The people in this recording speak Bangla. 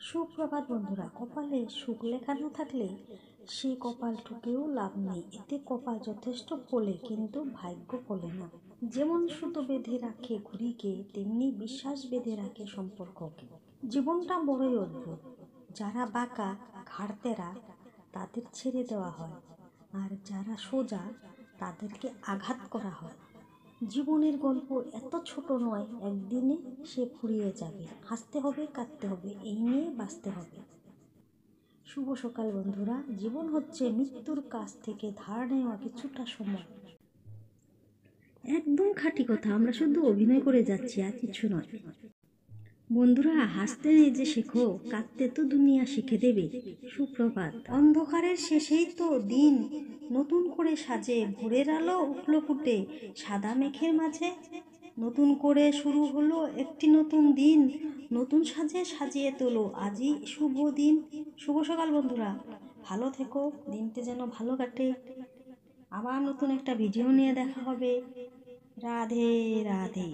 সুপ্রভাত বন্ধুরা। কপালে সুখ লেখা না থাকলে সে কপাল ঠুকেও লাভ নেই। এতে কপাল যথেষ্ট ফলে কিন্তু ভাগ্য ফলে না। যেমন সুতো বেঁধে রাখে ঘুড়িকে, তেমনি বিশ্বাস বেঁধে রাখে সম্পর্ককে। জীবনটা বড়ই অদ্ভুত। যারা বাঁকা ঘাড়তেরা তাদের ছেড়ে দেওয়া হয়, আর যারা সোজা তাদেরকে আঘাত করা হয়। জীবনের গল্প এত ছোট নয়, একদিনে সে ফুরিয়ে যাবে। হাসতে হবে, কাঁদতে হবে, এই নিয়ে বাঁচতে হবে। শুভ সকাল বন্ধুরা। জীবন হচ্ছে মৃত্যুর কাছ থেকে ধার নেওয়া কিছুটা সময়। একদম খাঁটি কথা, আমরা শুধু অভিনয় করে যাচ্ছি, আর কিছু নয়। বন্ধুরা, হাসতে যে শেখো, কাঁদতে তো দুনিয়া শিখে দেবে। সুপ্রভাত। অন্ধকারের শেষেই তো দিন নতুন করে সাজে, ভোরের আলো উঠলো ফুটে সাদা মেঘের মাঝে। নতুন করে শুরু হলো একটি নতুন দিন, নতুন সাজে সাজিয়ে তোলো আজই শুভ দিন। শুভ সকাল বন্ধুরা, ভালো থেকো, দিনটা যেন ভালো কাটে। আবার নতুন একটা ভিডিও নিয়ে দেখা হবে। রাধে রাধে।